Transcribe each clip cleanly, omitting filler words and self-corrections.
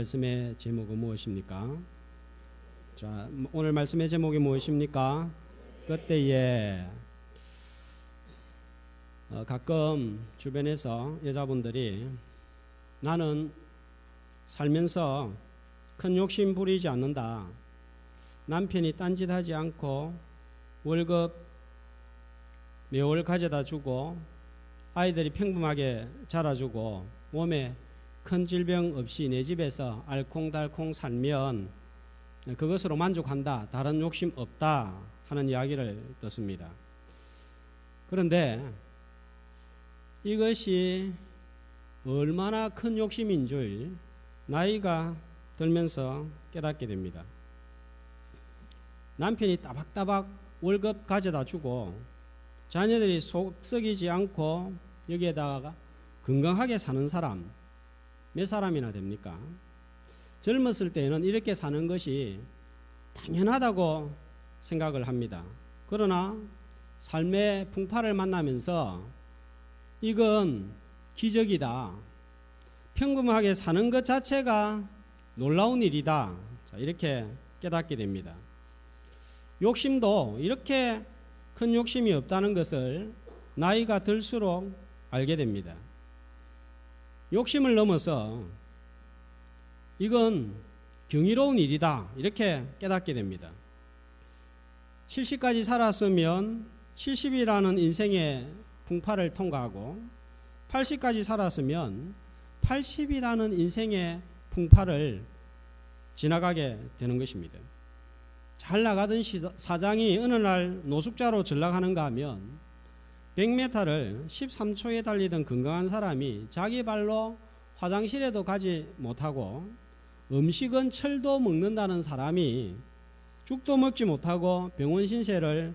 말씀의 제목은 무엇입니까? 자, 오늘 말씀의 제목이 무엇입니까? 그때에 가끔 주변에서 여자분들이 나는 살면서 큰 욕심 부리지 않는다. 남편이 딴짓하지 않고 월급 매월 가져다 주고 아이들이 평범하게 자라주고 몸에 큰 질병 없이 내 집에서 알콩달콩 살면 그것으로 만족한다. 다른 욕심 없다 하는 이야기를 듣습니다. 그런데 이것이 얼마나 큰 욕심인 줄 나이가 들면서 깨닫게 됩니다. 남편이 따박따박 월급 가져다 주고 자녀들이 속 썩이지 않고 여기에다가 건강하게 사는 사람 몇 사람이나 됩니까? 젊었을 때는 이렇게 사는 것이 당연하다고 생각을 합니다. 그러나 삶의 풍파를 만나면서 이건 기적이다. 평범하게 사는 것 자체가 놀라운 일이다. 자, 이렇게 깨닫게 됩니다. 욕심도 이렇게 큰 욕심이 없다는 것을 나이가 들수록 알게 됩니다. 욕심을 넘어서 이건 경이로운 일이다. 이렇게 깨닫게 됩니다. 70까지 살았으면 70이라는 인생의 풍파를 통과하고 80까지 살았으면 80이라는 인생의 풍파를 지나가게 되는 것입니다. 잘 나가던 사장이 어느 날 노숙자로 전락하는가 하면 100m를 13초에 달리던 건강한 사람이 자기 발로 화장실에도 가지 못하고 음식은 철도 먹는다는 사람이 죽도 먹지 못하고 병원 신세를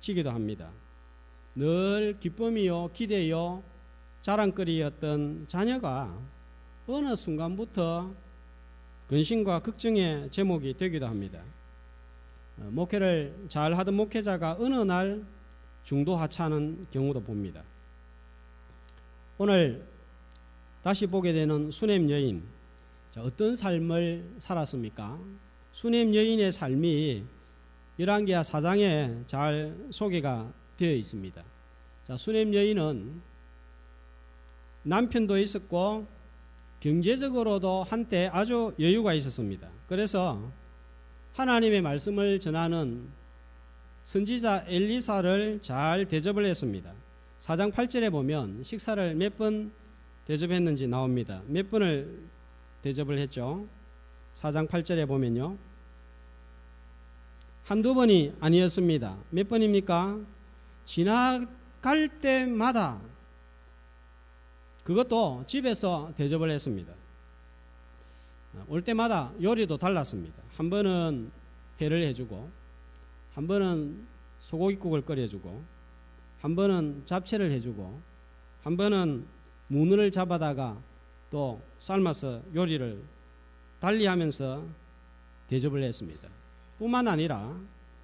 지기도 합니다. 늘 기쁨이요 기대요 자랑거리였던 자녀가 어느 순간부터 근심과 걱정의 제목이 되기도 합니다. 목회를 잘 하던 목회자가 어느 날 중도 하차하는 경우도 봅니다. 오늘 다시 보게 되는 수넴 여인, 어떤 삶을 살았습니까? 수넴 여인의 삶이 열왕기하 4장에 잘 소개가 되어 있습니다. 자, 수넴 여인은 남편도 있었고 경제적으로도 한때 아주 여유가 있었습니다. 그래서 하나님의 말씀을 전하는 선지자 엘리사를 잘 대접을 했습니다. 4장 8절에 보면 식사를 몇 번 대접했는지 나옵니다. 몇 번을 대접을 했죠? 4장 8절에 보면요. 한두 번이 아니었습니다. 몇 번입니까? 지나갈 때마다 그것도 집에서 대접을 했습니다. 올 때마다 요리도 달랐습니다. 한 번은 회를 해주고 한 번은 소고기국을 끓여주고 한 번은 잡채를 해주고 한 번은 문어를 잡아다가 또 삶아서 요리를 달리하면서 대접을 했습니다. 뿐만 아니라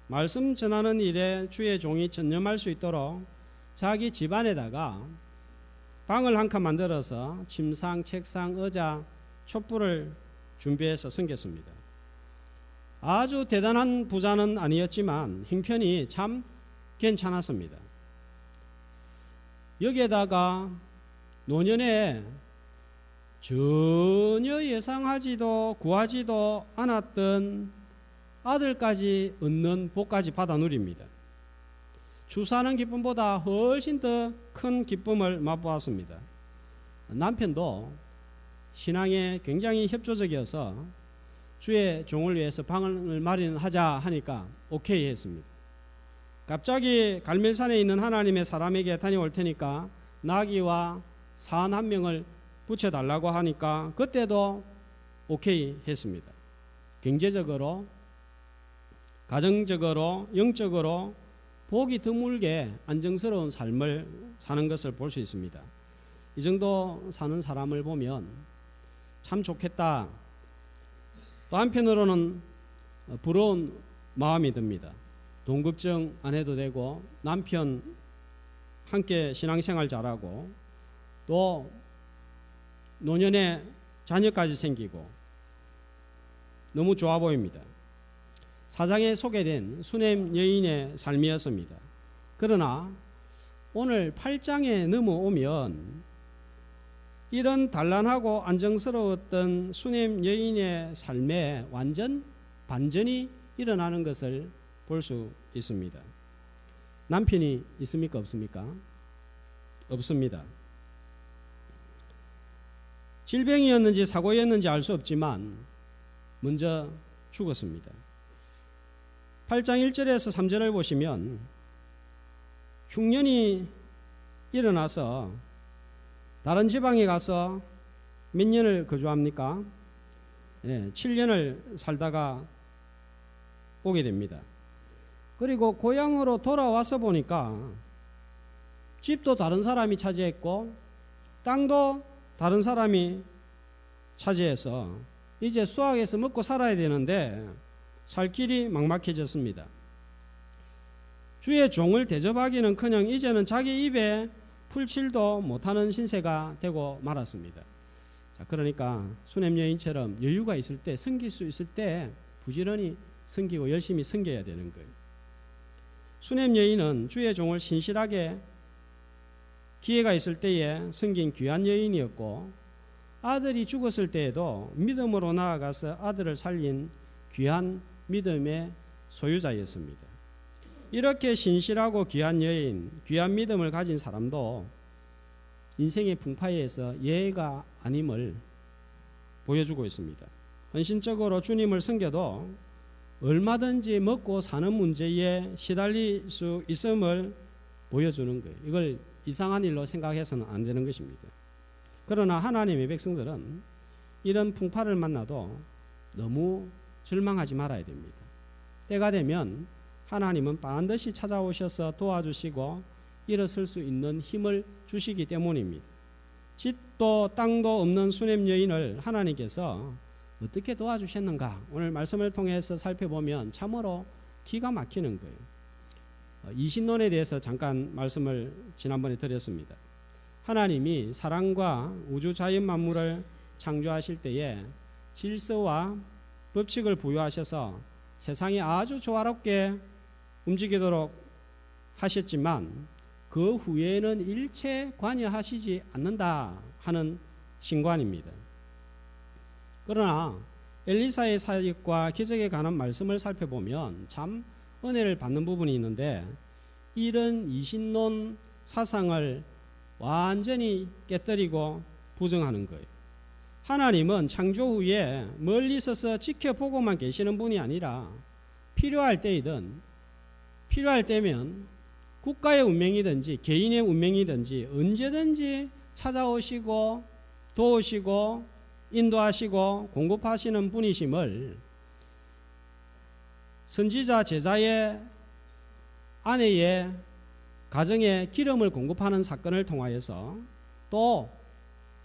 말씀 전하는 일에 주의 종이 전념할 수 있도록 자기 집안에다가 방을 한 칸 만들어서 침상, 책상, 의자, 촛불을 준비해서 섬겼습니다. 아주 대단한 부자는 아니었지만 형편이 참 괜찮았습니다. 여기에다가 노년에 전혀 예상하지도 구하지도 않았던 아들까지 얻는 복까지 받아 누립니다. 주사하는 기쁨보다 훨씬 더 큰 기쁨을 맛보았습니다. 남편도 신앙에 굉장히 협조적이어서 주의 종을 위해서 방을 마련하자 하니까 오케이 했습니다. 갑자기 갈멜산에 있는 하나님의 사람에게 다녀올 테니까 나귀와 산 한 명을 붙여달라고 하니까 그때도 오케이 했습니다. 경제적으로, 가정적으로, 영적으로 복이 드물게 안정스러운 삶을 사는 것을 볼 수 있습니다. 이 정도 사는 사람을 보면 참 좋겠다. 또 한편으로는 부러운 마음이 듭니다. 돈 걱정 안 해도 되고 남편 함께 신앙생활 잘하고 또 노년에 자녀까지 생기고 너무 좋아 보입니다. 4장에 소개된 수냄 여인의 삶이었습니다. 그러나 오늘 8장에 넘어오면 이런 단란하고 안정스러웠던 수냄 여인의 삶에 완전 반전이 일어나는 것을 볼 수 있습니다. 남편이 있습니까? 없습니까? 없습니다. 질병이었는지 사고였는지 알 수 없지만 먼저 죽었습니다. 8장 1절에서 3절을 보시면 흉년이 일어나서 다른 지방에 가서 몇 년을 거주합니까? 7년을 살다가 오게 됩니다. 그리고 고향으로 돌아와서 보니까 집도 다른 사람이 차지했고 땅도 다른 사람이 차지해서 이제 수확해서 먹고 살아야 되는데 살 길이 막막해졌습니다. 주의 종을 대접하기는커녕 이제는 자기 입에 풀칠도 못하는 신세가 되고 말았습니다. 자, 그러니까 수냄 여인처럼 여유가 있을 때, 섬길 수 있을 때 부지런히 섬기고 열심히 섬겨야 되는 거예요. 수냄 여인은 주의 종을 신실하게 기회가 있을 때에 섬긴 귀한 여인이었고 아들이 죽었을 때에도 믿음으로 나아가서 아들을 살린 귀한 믿음의 소유자였습니다. 이렇게 신실하고 귀한 여인, 귀한 믿음을 가진 사람도 인생의 풍파에서 예외가 아님을 보여주고 있습니다. 헌신적으로 주님을 섬겨도 얼마든지 먹고 사는 문제에 시달릴 수 있음을 보여주는 거예요. 이걸 이상한 일로 생각해서는 안 되는 것입니다. 그러나 하나님의 백성들은 이런 풍파를 만나도 너무 절망하지 말아야 됩니다. 때가 되면 하나님은 반드시 찾아오셔서 도와주시고 일어설 수 있는 힘을 주시기 때문입니다. 집도 땅도 없는 수냄 여인을 하나님께서 어떻게 도와주셨는가 오늘 말씀을 통해서 살펴보면 참으로 기가 막히는 거예요. 이신론에 대해서 잠깐 말씀을 지난번에 드렸습니다. 하나님이 사랑과 우주 자연 만물을 창조하실 때에 질서와 법칙을 부여하셔서 세상이 아주 조화롭게 움직이도록 하셨지만 그 후에는 일체 관여하시지 않는다 하는 신관입니다. 그러나 엘리사의 사역과 기적에 관한 말씀을 살펴보면 참 은혜를 받는 부분이 있는데 이런 이신론 사상을 완전히 깨뜨리고 부정하는 거예요. 하나님은 창조 후에 멀리 서서 지켜보고만 계시는 분이 아니라 필요할 때면 국가의 운명이든지 개인의 운명이든지 언제든지 찾아오시고 도우시고 인도하시고 공급하시는 분이심을 선지자 제자의 아내의 가정에 기름을 공급하는 사건을 통하여서 또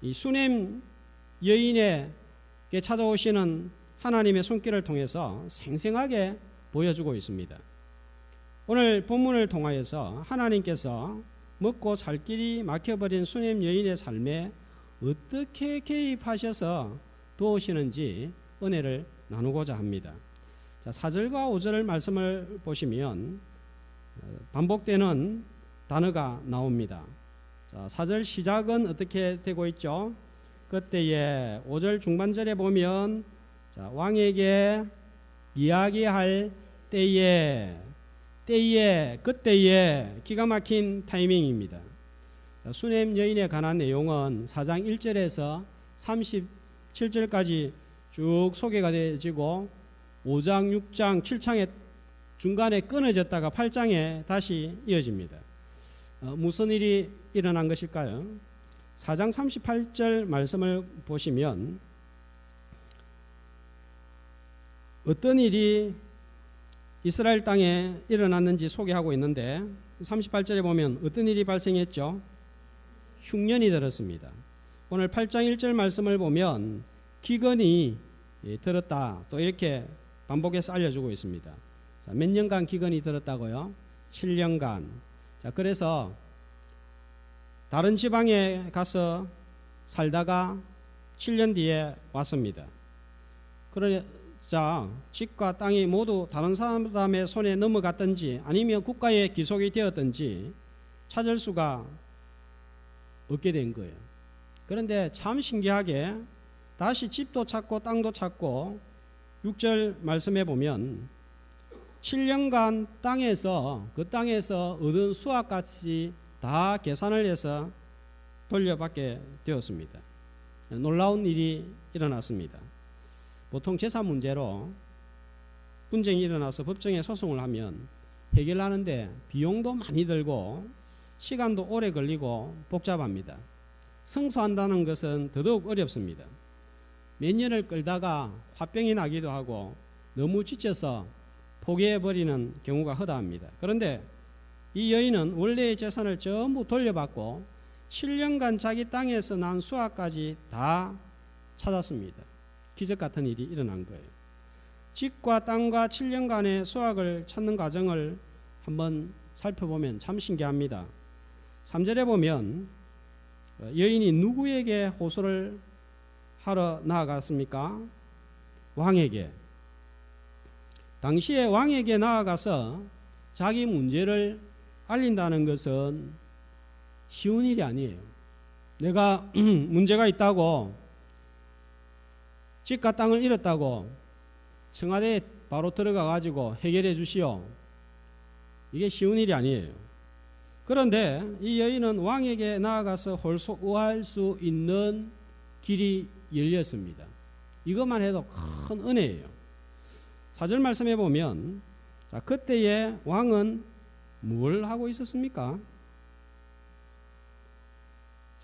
이 수냄 여인에게 찾아오시는 하나님의 손길을 통해서 생생하게 보여주고 있습니다. 오늘 본문을 통하여서 하나님께서 먹고 살 길이 막혀버린 수냄 여인의 삶에 어떻게 개입하셔서 도우시는지 은혜를 나누고자 합니다. 자, 4절과 5절 말씀을 보시면 반복되는 단어가 나옵니다. 자, 4절 시작은 어떻게 되고 있죠? 그때에 5절 중반절에 보면 자, 왕에게 이야기할 때에 그때에 기가 막힌 타이밍입니다. 자, 수냄 여인에 관한 내용은 4장 1절에서 37절까지 쭉 소개가 되어지고 5장, 6장, 7장에 중간에 끊어졌다가 8장에 다시 이어집니다. 무슨 일이 일어난 것일까요? 4장 38절 말씀을 보시면 어떤 일이 이스라엘 땅에 일어났는지 소개하고 있는데 38절에 보면 어떤 일이 발생했죠? 흉년이 들었습니다. 오늘 8장 1절 말씀을 보면 기근이 들었다 또 이렇게 반복해서 알려주고 있습니다. 자, 몇 년간 기근이 들었다고요? 7년간. 자, 그래서 다른 지방에 가서 살다가 7년 뒤에 왔습니다. 그러니 자 집과 땅이 모두 다른 사람의 손에 넘어갔든지 아니면 국가의 기속이 되었든지 찾을 수가 없게 된 거예요. 그런데 참 신기하게 다시 집도 찾고 땅도 찾고 6절 말씀해 보면 7년간 그 땅에서 얻은 수확같이 다 계산을 해서 돌려받게 되었습니다. 놀라운 일이 일어났습니다. 보통 재산 문제로 분쟁이 일어나서 법정에 소송을 하면 해결하는데 비용도 많이 들고 시간도 오래 걸리고 복잡합니다. 승소한다는 것은 더더욱 어렵습니다. 몇 년을 끌다가 화병이 나기도 하고 너무 지쳐서 포기해버리는 경우가 허다합니다. 그런데 이 여인은 원래의 재산을 전부 돌려받고 7년간 자기 땅에서 난 수확까지 다 찾았습니다. 기적 같은 일이 일어난 거예요. 집과 땅과 7년간의 수확을 찾는 과정을 한번 살펴보면 참 신기합니다. 3절에 보면 여인이 누구에게 호소를 하러 나아갔습니까? 왕에게. 당시에 왕에게 나아가서 자기 문제를 알린다는 것은 쉬운 일이 아니에요. 내가 문제가 있다고, 집과 땅을 잃었다고 청와대에 바로 들어가 가지고 해결해 주시오. 이게 쉬운 일이 아니에요. 그런데 이 여인은 왕에게 나아가서 호소할 수 있는 길이 열렸습니다. 이것만 해도 큰 은혜예요. 4절 말씀해 보면 자, 그때에 왕은 뭘 하고 있었습니까?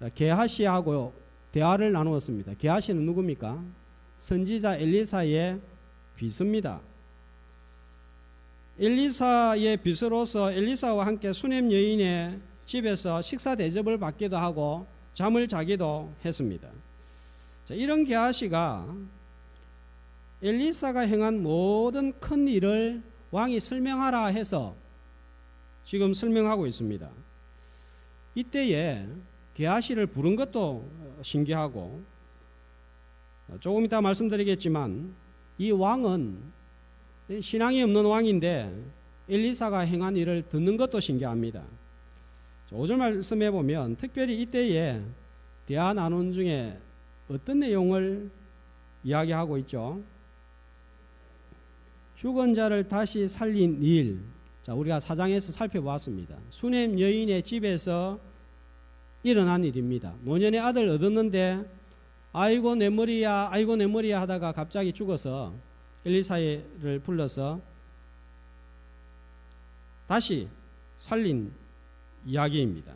자, 게하시하고 대화를 나누었습니다. 게하시는 누굽니까? 선지자 엘리사의 비서입니다. 엘리사의 비서로서 엘리사와 함께 수넴 여인의 집에서 식사 대접을 받기도 하고 잠을 자기도 했습니다. 자, 이런 게하시가 엘리사가 행한 모든 큰 일을 왕이 설명하라 해서 지금 설명하고 있습니다. 이때에 게하시를 부른 것도 신기하고 조금 이따 말씀드리겠지만 이 왕은 신앙이 없는 왕인데 엘리사가 행한 일을 듣는 것도 신기합니다. 5절 말씀해 보면 특별히 이때에 대화 나눈 중에 어떤 내용을 이야기하고 있죠? 죽은 자를 다시 살린 일. 자, 우리가 4장에서 살펴보았습니다. 수넴 여인의 집에서 일어난 일입니다. 노년의 아들 얻었는데 아이고 내 머리야 아이고 내 머리야 하다가 갑자기 죽어서 엘리사를 불러서 다시 살린 이야기입니다.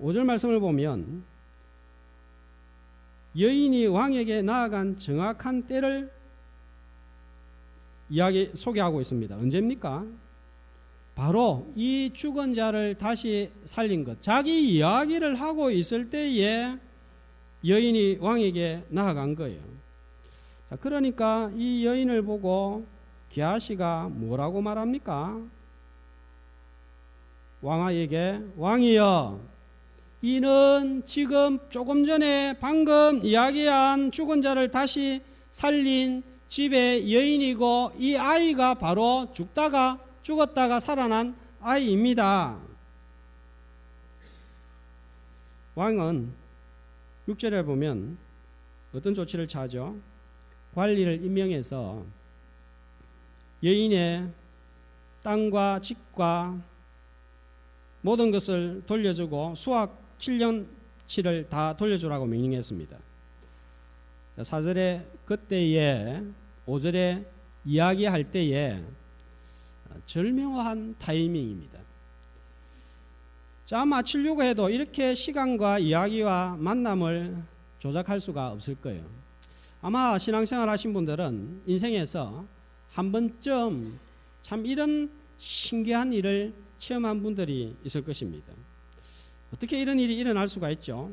5절 말씀을 보면 여인이 왕에게 나아간 정확한 때를 소개하고 있습니다. 언제입니까? 바로 이 죽은 자를 다시 살린 것. 자기 이야기를 하고 있을 때에 여인이 왕에게 나아간 거예요. 자, 그러니까 이 여인을 보고 게하시가 뭐라고 말합니까? 왕아에게 왕이여 이는 지금 조금 전에 방금 이야기한 죽은 자를 다시 살린 집의 여인이고 이 아이가 바로 죽었다가 살아난 아이입니다. 왕은 6절에 보면 어떤 조치를 취하죠? 관리를 임명해서 여인의 땅과 집과 모든 것을 돌려주고 수확 7년치를 다 돌려주라고 명령했습니다. 4절에 그때에 5절에 이야기할 때에 절묘한 타이밍입니다. 자, 맞추려고 해도 이렇게 시간과 이야기와 만남을 조작할 수가 없을 거예요. 아마 신앙생활 하신 분들은 인생에서 한 번쯤 참 이런 신기한 일을 체험한 분들이 있을 것입니다. 어떻게 이런 일이 일어날 수가 있죠?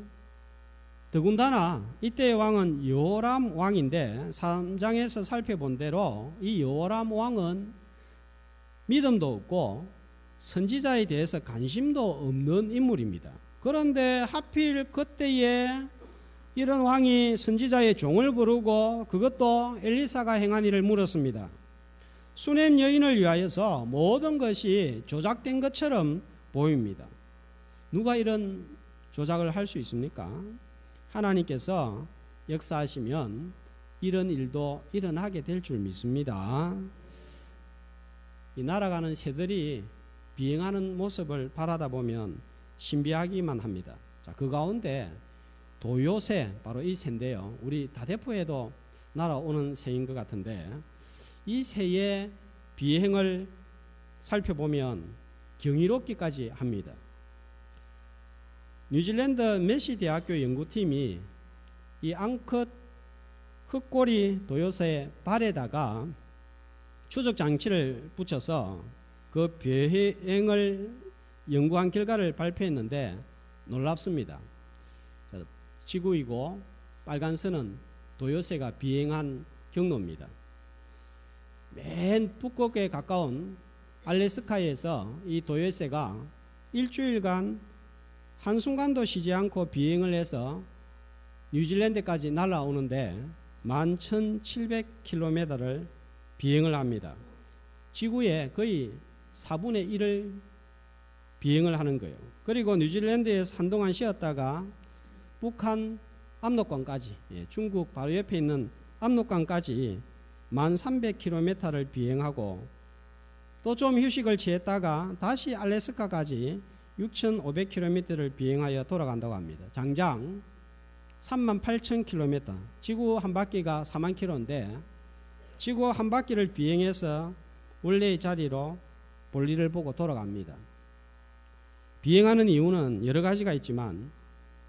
더군다나 이때의 왕은 여호람 왕인데 3장에서 살펴본 대로 이 여호람 왕은 믿음도 없고 선지자에 대해서 관심도 없는 인물입니다. 그런데 하필 그때에 이런 왕이 선지자의 종을 부르고 그것도 엘리사가 행한 일을 물었습니다. 수넴 여인을 위하여서 모든 것이 조작된 것처럼 보입니다. 누가 이런 조작을 할 수 있습니까? 하나님께서 역사하시면 이런 일도 일어나게 될 줄 믿습니다. 이 날아가는 새들이 비행하는 모습을 바라다 보면 신비하기만 합니다. 자, 그 가운데 도요새, 바로 이 새인데요. 우리 다대포에도 날아오는 새인 것 같은데 이 새의 비행을 살펴보면 경이롭기까지 합니다. 뉴질랜드 메시 대학교 연구팀이 이 앙컷 흑꼬리 도요새 발에다가 추적 장치를 붙여서 그 비행을 연구한 결과를 발표했는데 놀랍습니다. 자, 지구이고 빨간 선은 도요새가 비행한 경로입니다. 맨 북극에 가까운 알래스카에서 이 도요새가 일주일간 한순간도 쉬지 않고 비행을 해서 뉴질랜드까지 날아오는데 11,700km를 비행을 합니다. 지구의 거의 4분의 1을 비행을 하는 거예요. 그리고 뉴질랜드에서 한동안 쉬었다가 북한 압록강까지, 중국 바로 옆에 있는 압록강까지 1300km를 비행하고 또 좀 휴식을 취했다가 다시 알래스카까지 6500km를 비행하여 돌아간다고 합니다. 장장 38,000km, 지구 한 바퀴가 4만 km인데 지구 한 바퀴를 비행해서 원래의 자리로 볼일을 보고 돌아갑니다. 비행하는 이유는 여러 가지가 있지만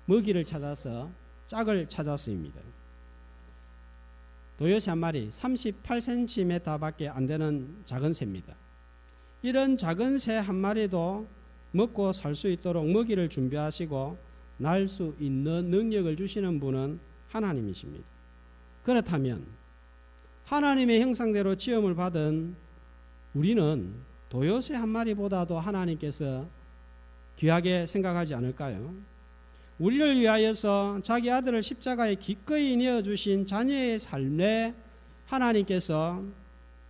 먹이를 찾아서 짝을 찾았습니다. 도요새 한 마리 38cm 밖에 안 되는 작은 새입니다. 이런 작은 새 한 마리도 먹고 살 수 있도록 먹이를 준비하시고 날 수 있는 능력을 주시는 분은 하나님이십니다. 그렇다면 하나님의 형상대로 지음을 받은 우리는 도요새 한 마리보다도 하나님께서 귀하게 생각하지 않을까요? 우리를 위하여서 자기 아들을 십자가에 기꺼이 내어주신 자녀의 삶에 하나님께서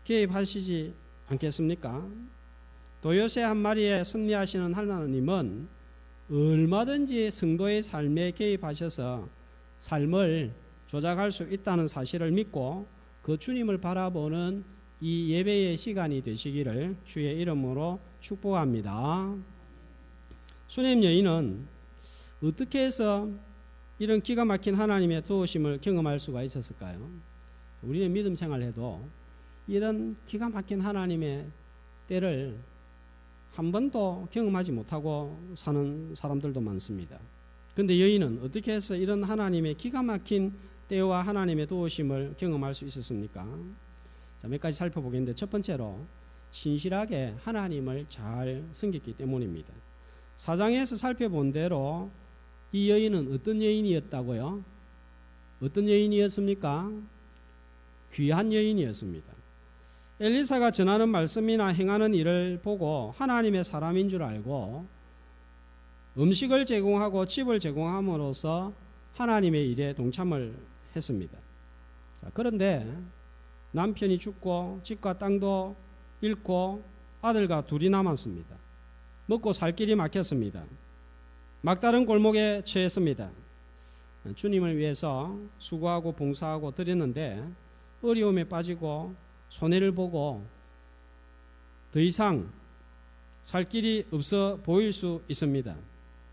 개입하시지 않겠습니까? 도요새 한 마리에 섭리하시는 하나님은 얼마든지 성도의 삶에 개입하셔서 삶을 조작할 수 있다는 사실을 믿고 그 주님을 바라보는 이 예배의 시간이 되시기를 주의 이름으로 축복합니다. 수넴 여인은 어떻게 해서 이런 기가 막힌 하나님의 도우심을 경험할 수가 있었을까요? 우리는 믿음 생활해도 이런 기가 막힌 하나님의 때를 한 번도 경험하지 못하고 사는 사람들도 많습니다. 그런데 여인은 어떻게 해서 이런 하나님의 기가 막힌 때와 하나님의 도우심을 경험할 수 있었습니까? 자, 몇 가지 살펴보겠는데 첫 번째로 신실하게 하나님을 잘 섬겼기 때문입니다. 4장에서 살펴본 대로 이 여인은 어떤 여인이었다고요? 어떤 여인이었습니까? 귀한 여인이었습니다. 엘리사가 전하는 말씀이나 행하는 일을 보고 하나님의 사람인 줄 알고 음식을 제공하고 집을 제공함으로써 하나님의 일에 동참을 했습니다. 자, 그런데 남편이 죽고 집과 땅도 잃고 아들과 둘이 남았습니다. 먹고 살 길이 막혔습니다. 막다른 골목에 처했습니다. 주님을 위해서 수고하고 봉사하고 드렸는데 어려움에 빠지고 손해를 보고 더 이상 살 길이 없어 보일 수 있습니다.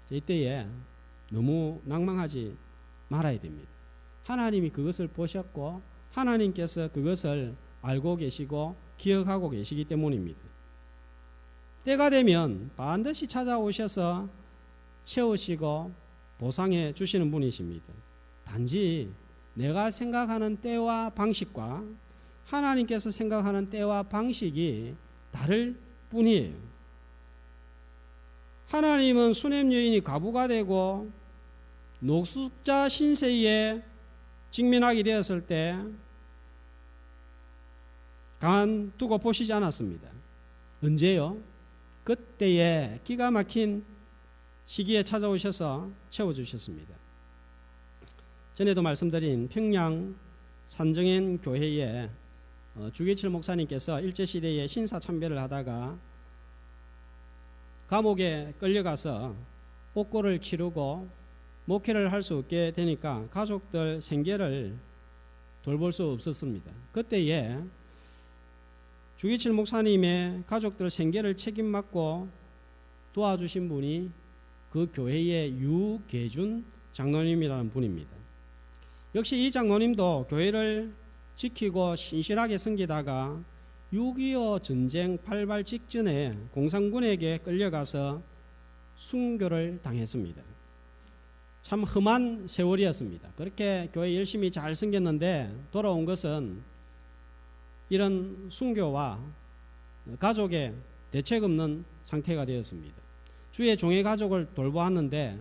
이때에 너무 낭망하지 말아야 됩니다. 하나님이 그것을 보셨고 하나님께서 그것을 알고 계시고 기억하고 계시기 때문입니다. 때가 되면 반드시 찾아오셔서 채우시고 보상해 주시는 분이십니다. 단지 내가 생각하는 때와 방식과 하나님께서 생각하는 때와 방식이 다를 뿐이에요. 하나님은 수넴 여인이 과부가 되고 노숙자 신세에 직면하게 되었을 때 가만 두고 보시지 않았습니다. 언제요? 그때에 기가 막힌 시기에 찾아오셔서 채워주셨습니다. 전에도 말씀드린 평양 산정현 교회에 주기철 목사님께서 일제시대에 신사참배를 하다가 감옥에 끌려가서 옥고를 치르고 목회를 할 수 없게 되니까 가족들 생계를 돌볼 수 없었습니다. 그때에 주기철 목사님의 가족들 생계를 책임맡고 도와주신 분이 그 교회의 유계준 장로님이라는 분입니다. 역시 이 장로님도 교회를 지키고 신실하게 섬기다가 6.25 전쟁 발발 직전에 공산군에게 끌려가서 순교를 당했습니다. 참 험한 세월이었습니다. 그렇게 교회 열심히 잘 섬겼는데 돌아온 것은 이런 순교와 가족의 대책 없는 상태가 되었습니다. 주의 종의 가족을 돌보았는데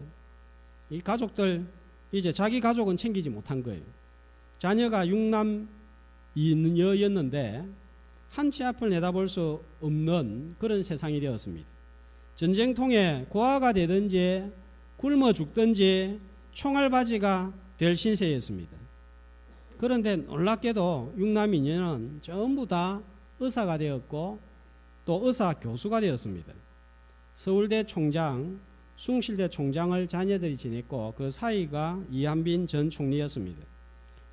이 가족들 이제 자기 가족은 챙기지 못한 거예요. 자녀가 6남 2여였는데 한 치 앞을 내다볼 수 없는 그런 세상이 되었습니다. 전쟁통에 고아가 되든지 굶어 죽든지 총알바지가 될 신세였습니다. 그런데 놀랍게도 6남 2녀는 전부 다 의사가 되었고 또 의사 교수가 되었습니다. 서울대 총장, 숭실대 총장을 자녀들이 지냈고 그 사이가 이한빈 전 총리였습니다.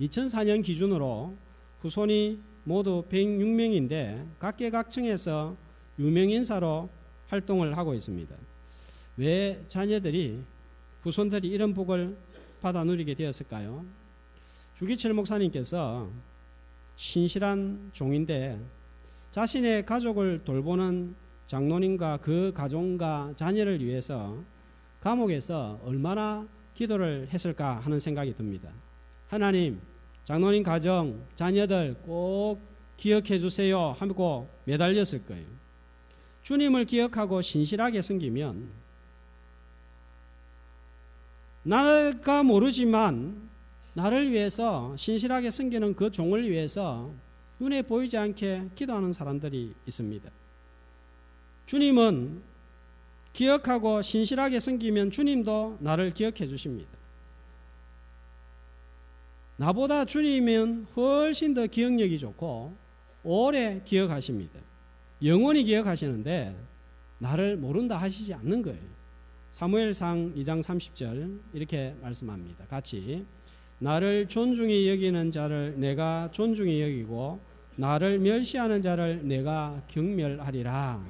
2004년 기준으로 후손이 모두 106명인데 각계각층에서 유명인사로 활동을 하고 있습니다. 왜 자녀들이 후손들이 이런 복을 받아 누리게 되었을까요? 주기철 목사님께서 신실한 종인데 자신의 가족을 돌보는 장로님과 그 가족과 자녀를 위해서 감옥에서 얼마나 기도를 했을까 하는 생각이 듭니다. 하나님, 장로님 가정, 자녀들 꼭 기억해 주세요 하고 매달렸을 거예요. 주님을 기억하고 신실하게 섬기면 나가 모르지만 나를 위해서 신실하게 섬기는 그 종을 위해서 눈에 보이지 않게 기도하는 사람들이 있습니다. 주님은 기억하고 신실하게 섬기면 주님도 나를 기억해 주십니다. 나보다 주님은 훨씬 더 기억력이 좋고 오래 기억하십니다. 영원히 기억하시는데 나를 모른다 하시지 않는 거예요. 사무엘상 2장 30절 이렇게 말씀합니다. 같이 나를 존중히 여기는 자를 내가 존중히 여기고 나를 멸시하는 자를 내가 경멸하리라.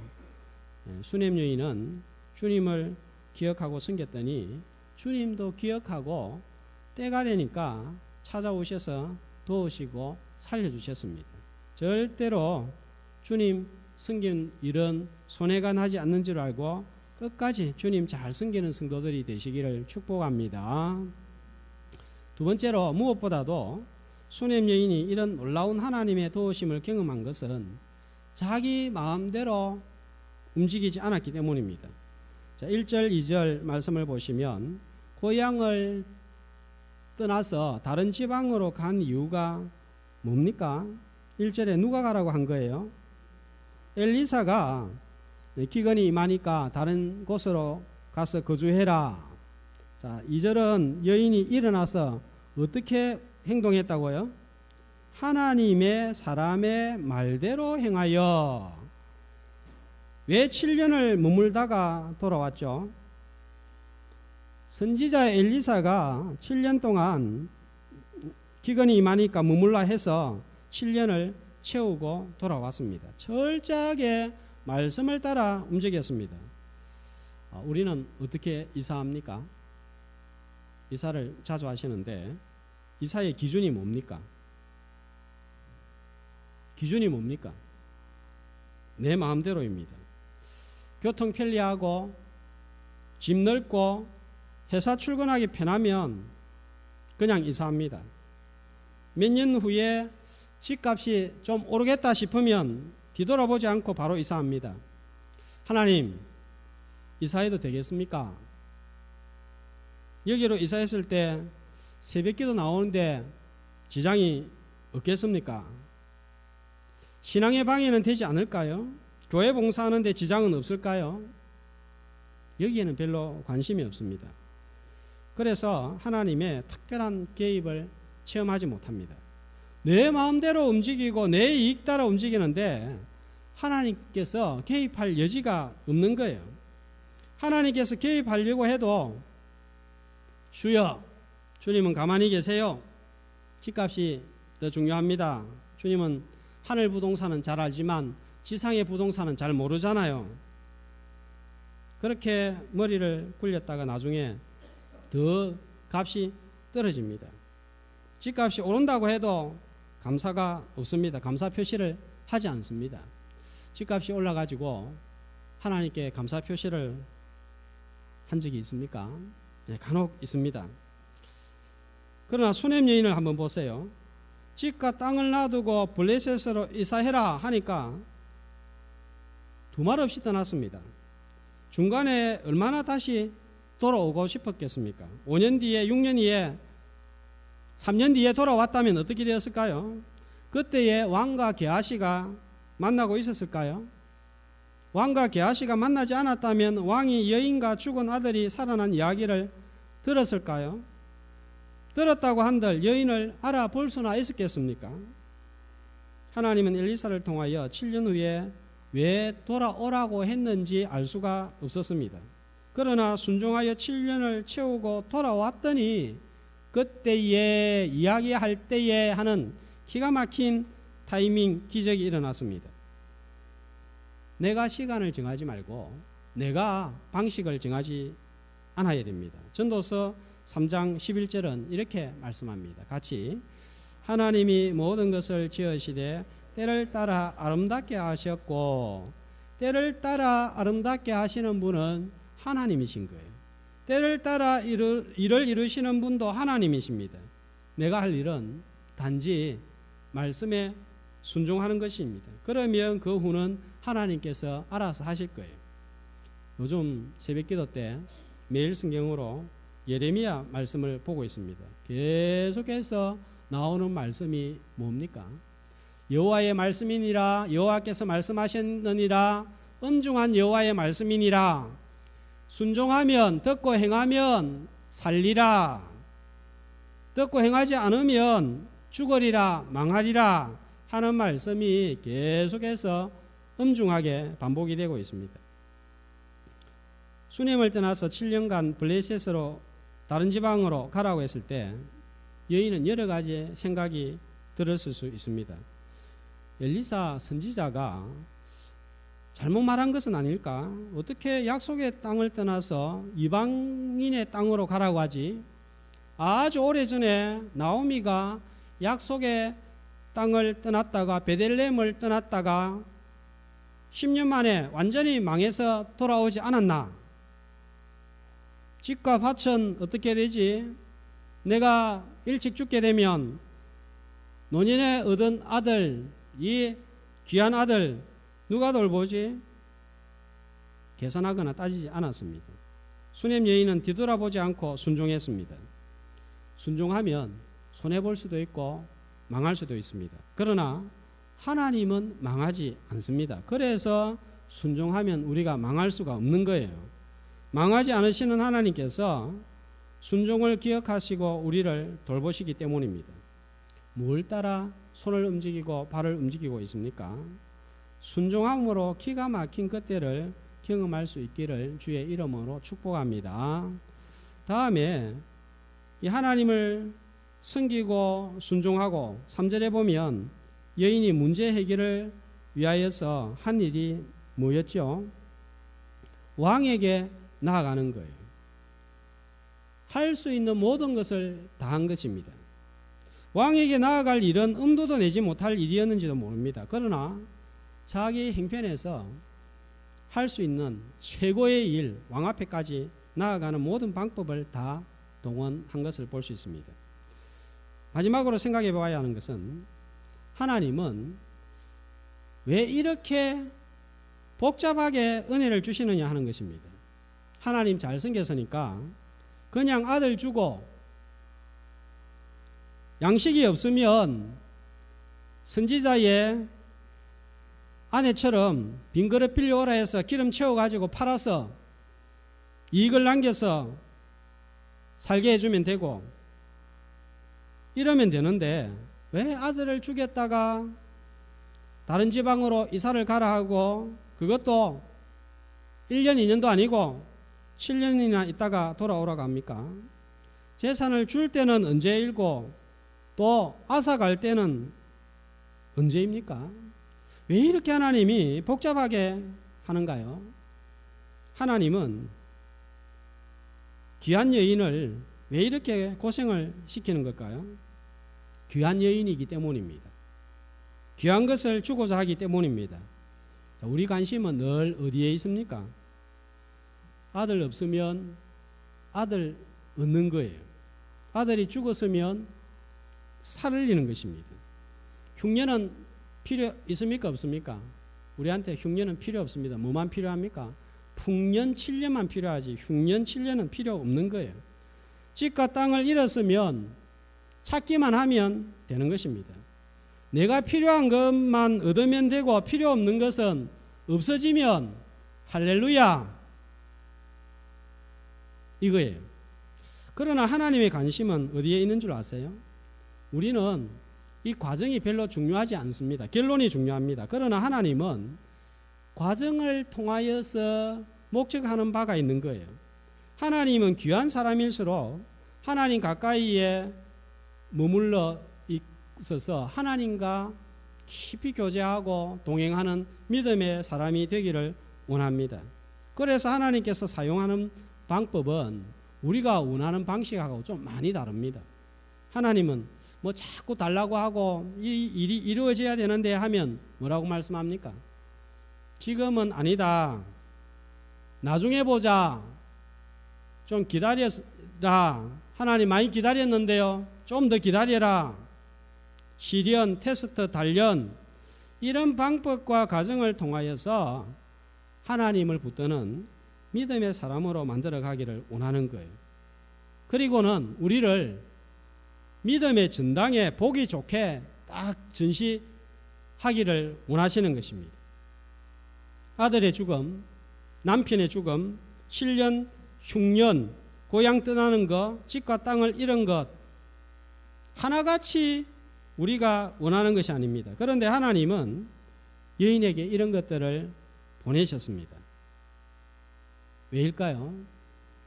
수냄 여인은 주님을 기억하고 섬겼더니 주님도 기억하고 때가 되니까 찾아오셔서 도우시고 살려주셨습니다. 절대로 주님 섬긴 일은 손해가 나지 않는 줄 알고 끝까지 주님 잘 섬기는 성도들이 되시기를 축복합니다. 두 번째로 무엇보다도 수냄 여인이 이런 놀라운 하나님의 도우심을 경험한 것은 자기 마음대로 움직이지 않았기 때문입니다. 자, 1절 2절 말씀을 보시면 고향을 떠나서 다른 지방으로 간 이유가 뭡니까? 1절에 누가 가라고 한 거예요? 엘리사가 기근이 임하니까 다른 곳으로 가서 거주해라. 자, 2절은 여인이 일어나서 어떻게 행동했다고요? 하나님의 사람의 말대로 행하여. 왜 7년을 머물다가 돌아왔죠? 선지자 엘리사가 7년 동안 기근이 임하니까 머물라 해서 7년을 채우고 돌아왔습니다. 철저하게 말씀을 따라 움직였습니다. 우리는 어떻게 이사합니까? 이사를 자주 하시는데 이사의 기준이 뭡니까? 기준이 뭡니까? 내 마음대로입니다. 교통 편리하고 집 넓고 회사 출근하기 편하면 그냥 이사합니다. 몇 년 후에 집값이 좀 오르겠다 싶으면 뒤돌아보지 않고 바로 이사합니다. 하나님, 이사해도 되겠습니까? 여기로 이사했을 때 새벽기도 나오는데 지장이 없겠습니까? 신앙의 방해는 되지 않을까요? 교회 봉사하는데 지장은 없을까요? 여기에는 별로 관심이 없습니다. 그래서 하나님의 특별한 개입을 체험하지 못합니다. 내 마음대로 움직이고 내 이익 따라 움직이는데 하나님께서 개입할 여지가 없는 거예요. 하나님께서 개입하려고 해도 주여, 주님은 가만히 계세요. 집값이 더 중요합니다. 주님은 하늘 부동산은 잘 알지만 지상의 부동산은 잘 모르잖아요. 그렇게 머리를 굴렸다가 나중에 더 값이 떨어집니다. 집값이 오른다고 해도 감사가 없습니다. 감사 표시를 하지 않습니다. 집값이 올라가지고 하나님께 감사 표시를 한 적이 있습니까? 네, 간혹 있습니다. 그러나 수넴 여인을 한번 보세요. 집과 땅을 놔두고 블레셋으로 이사해라 하니까 두말 없이 떠났습니다. 중간에 얼마나 다시 돌아오고 싶었겠습니까? 5년 뒤에, 6년 뒤에, 3년 뒤에 돌아왔다면 어떻게 되었을까요? 그때에 왕과 게하시가 만나고 있었을까요? 왕과 게하시가 만나지 않았다면 왕이 여인과 죽은 아들이 살아난 이야기를 들었을까요? 들었다고 한들 여인을 알아볼 수나 있었겠습니까? 하나님은 엘리사를 통하여 7년 후에 왜 돌아오라고 했는지 알 수가 없었습니다. 그러나 순종하여 7년을 채우고 돌아왔더니 그때에 이야기할 때에 하는 기가 막힌 타이밍 기적이 일어났습니다. 내가 시간을 정하지 말고 내가 방식을 정하지 않아야 됩니다. 전도서 3장 11절은 이렇게 말씀합니다. 같이 하나님이 모든 것을 지으시되 때를 따라 아름답게 하셨고, 때를 따라 아름답게 하시는 분은 하나님이신 거예요. 때를 따라 일을 이루시는 분도 하나님이십니다. 내가 할 일은 단지 말씀에 순종하는 것입니다. 그러면 그 후는 하나님께서 알아서 하실 거예요. 요즘 새벽기도 때 매일 성경으로 예레미야 말씀을 보고 있습니다. 계속해서 나오는 말씀이 뭡니까? 여호와의 말씀이니라, 여호와께서 말씀하셨느니라, 엄중한 여호와의 말씀이니라, 순종하면 듣고 행하면 살리라, 듣고 행하지 않으면 죽으리라, 망하리라 하는 말씀이 계속해서 엄중하게 반복이 되고 있습니다. 수넴을 떠나서 7년간 블레셋으로 다른 지방으로 가라고 했을 때 여인은 여러 가지 생각이 들었을 수 있습니다. 엘리사 선지자가 잘못 말한 것은 아닐까? 어떻게 약속의 땅을 떠나서 이방인의 땅으로 가라고 하지? 아주 오래전에 나오미가 약속의 땅을 떠났다가 베들레헴을 떠났다가 10년 만에 완전히 망해서 돌아오지 않았나? 집과 밭은 어떻게 되지? 내가 일찍 죽게 되면 노년에 얻은 아들, 이 귀한 아들 누가 돌보지? 계산하거나 따지지 않았습니다. 수넴 여인은 뒤돌아보지 않고 순종했습니다. 순종하면 손해볼 수도 있고 망할 수도 있습니다. 그러나 하나님은 망하지 않습니다. 그래서 순종하면 우리가 망할 수가 없는 거예요. 망하지 않으시는 하나님께서 순종을 기억하시고 우리를 돌보시기 때문입니다. 뭘 따라 손을 움직이고 발을 움직이고 있습니까? 순종함으로 기가 막힌 그때를 경험할 수 있기를 주의 이름으로 축복합니다. 다음에 이 하나님을 섬기고 순종하고 3절에 보면 여인이 문제 해결을 위하여서 한 일이 뭐였죠? 왕에게 나아가는 거예요. 할 수 있는 모든 것을 다 한 것입니다. 왕에게 나아갈 일은 엄두도 내지 못할 일이었는지도 모릅니다. 그러나 자기 형편에서 할 수 있는 최고의 일, 왕 앞에까지 나아가는 모든 방법을 다 동원한 것을 볼 수 있습니다. 마지막으로 생각해 봐야 하는 것은 하나님은 왜 이렇게 복잡하게 은혜를 주시느냐 하는 것입니다. 하나님 잘 생겼으니까 그냥 아들 주고 양식이 없으면 선지자의 아내처럼 빈 그릇 빌려오라 해서 기름 채워가지고 팔아서 이익을 남겨서 살게 해주면 되고 이러면 되는데 왜 아들을 죽였다가 다른 지방으로 이사를 가라 하고 그것도 1년 2년도 아니고 7년이나 있다가 돌아오라고 합니까? 재산을 줄 때는 언제일고 또 앗아갈 때는 언제입니까? 왜 이렇게 하나님이 복잡하게 하는가요? 하나님은 귀한 여인을 왜 이렇게 고생을 시키는 걸까요? 귀한 여인이기 때문입니다. 귀한 것을 주고자 하기 때문입니다. 우리 관심은 늘 어디에 있습니까? 아들 없으면 아들 얻는 거예요. 아들이 죽었으면 살리는 것입니다. 흉년은 필요 있습니까? 없습니까? 우리한테 흉년은 필요 없습니다. 뭐만 필요합니까? 풍년 7년만 필요하지 흉년 7년은 필요 없는 거예요. 집과 땅을 잃었으면 찾기만 하면 되는 것입니다. 내가 필요한 것만 얻으면 되고 필요 없는 것은 없어지면 할렐루야 이거예요. 그러나 하나님의 관심은 어디에 있는 줄 아세요? 우리는 이 과정이 별로 중요하지 않습니다. 결론이 중요합니다. 그러나 하나님은 과정을 통하여서 목적하는 바가 있는 거예요. 하나님은 귀한 사람일수록 하나님 가까이에 머물러 있어서 하나님과 깊이 교제하고 동행하는 믿음의 사람이 되기를 원합니다. 그래서 하나님께서 사용하는 방법은 우리가 원하는 방식하고 좀 많이 다릅니다. 하나님은 뭐 자꾸 달라고 하고 이 일이 이루어져야 되는데 하면 뭐라고 말씀합니까? 지금은 아니다. 나중에 보자. 좀 기다려라. 하나님 많이 기다렸는데요. 좀 더 기다려라. 시련, 테스트, 단련 이런 방법과 과정을 통하여서 하나님을 붙드는 믿음의 사람으로 만들어 가기를 원하는 거예요. 그리고는 우리를 믿음의 전당에 보기 좋게 딱 전시하기를 원하시는 것입니다. 아들의 죽음, 남편의 죽음, 7년, 흉년, 고향 떠나는 것, 집과 땅을 잃은 것 하나같이 우리가 원하는 것이 아닙니다. 그런데 하나님은 여인에게 이런 것들을 보내셨습니다. 왜일까요?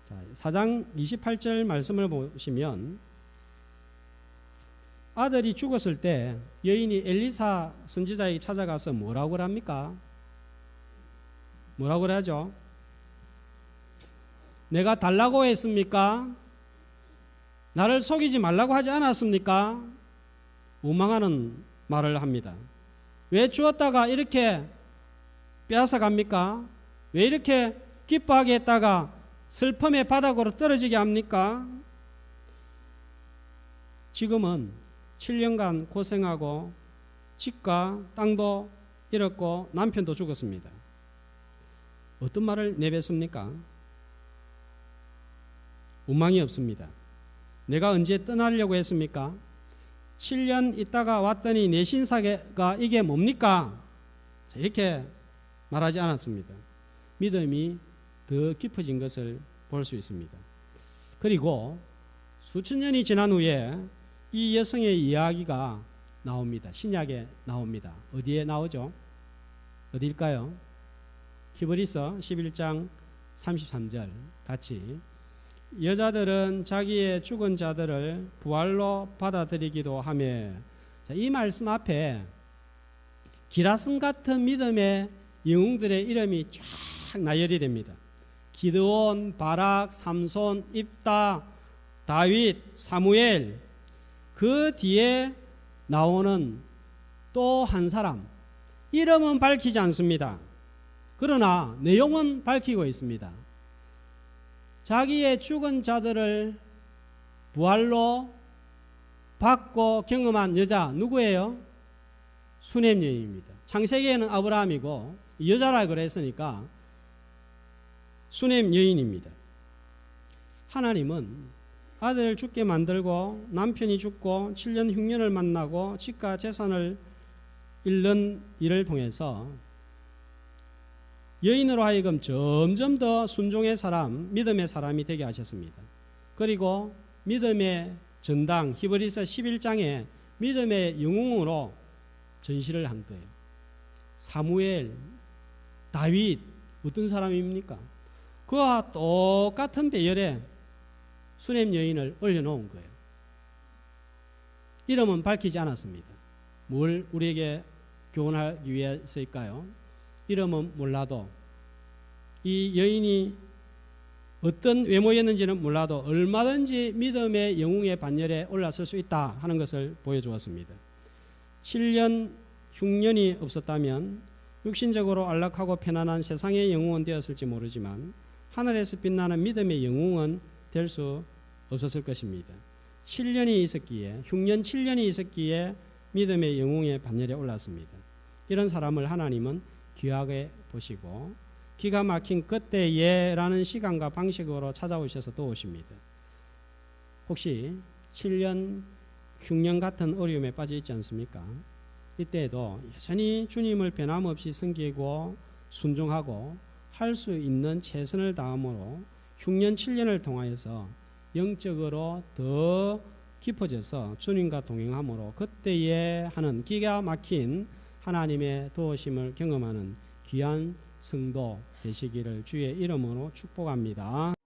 자, 4장 28절 말씀을 보시면 아들이 죽었을 때 여인이 엘리사 선지자에게 찾아가서 뭐라고 합니까? 뭐라고 그러죠? 내가 달라고 했습니까? 나를 속이지 말라고 하지 않았습니까? 원망하는 말을 합니다. 왜 주었다가 이렇게 빼앗아 갑니까? 왜 이렇게 기뻐하게 했다가 슬픔의 바닥으로 떨어지게 합니까? 지금은 7년간 고생하고 집과 땅도 잃었고 남편도 죽었습니다. 어떤 말을 내뱉습니까? 원망이 없습니다. 내가 언제 떠나려고 했습니까? 7년 있다가 왔더니 내 신사가 이게 뭡니까? 이렇게 말하지 않았습니다. 믿음이 더 깊어진 것을 볼 수 있습니다. 그리고 수천 년이 지난 후에 이 여성의 이야기가 나옵니다. 신약에 나옵니다. 어디에 나오죠? 어디일까요? 히브리서 11장 33절 같이 여자들은 자기의 죽은 자들을 부활로 받아들이기도 하며 이 말씀 앞에 기라성 같은 믿음의 영웅들의 이름이 쫙 나열이 됩니다. 기드온, 바락, 삼손, 입다, 다윗, 사무엘 그 뒤에 나오는 또 한 사람 이름은 밝히지 않습니다. 그러나 내용은 밝히고 있습니다. 자기의 죽은 자들을 부활로 받고 경험한 여자 누구예요? 수넴 여인입니다. 창세기에는 아브라함이고 여자라 그랬으니까 수넴 여인입니다. 하나님은 아들을 죽게 만들고 남편이 죽고 7년 흉년을 만나고 집과 재산을 잃는 일을 통해서 여인으로 하여금 점점 더 순종의 사람, 믿음의 사람이 되게 하셨습니다. 그리고 믿음의 전당 히브리서 11장에 믿음의 영웅으로 전시를 한 거예요. 사무엘, 다윗 어떤 사람입니까? 그와 똑같은 배열의 수냄 여인을 올려놓은 거예요. 이름은 밝히지 않았습니다. 뭘 우리에게 교훈하기 위해서일까요? 이름은 몰라도 이 여인이 어떤 외모였는지는 몰라도 얼마든지 믿음의 영웅의 반열에 올라설 수 있다 하는 것을 보여주었습니다. 7년 흉년이 없었다면 육신적으로 안락하고 편안한 세상의 영웅은 되었을지 모르지만 하늘에서 빛나는 믿음의 영웅은 될 수 없었을 것입니다. 7년이 있었기에 흉년 7년이 있었기에 믿음의 영웅의 반열에 올랐습니다. 이런 사람을 하나님은 귀하게 보시고 기가 막힌 그때에라는 시간과 방식으로 찾아오셔서 도우십니다. 혹시 7년 흉년 같은 어려움에 빠져 있지 않습니까? 이때에도 여전히 주님을 변함없이 섬기고 순종하고 할 수 있는 최선을 다함으로 흉년 7년을 통하여서 영적으로 더 깊어져서 주님과 동행함으로 그때에 하는 기가 막힌 하나님의 도우심을 경험하는 귀한 성도 되시기를 주의 이름으로 축복합니다.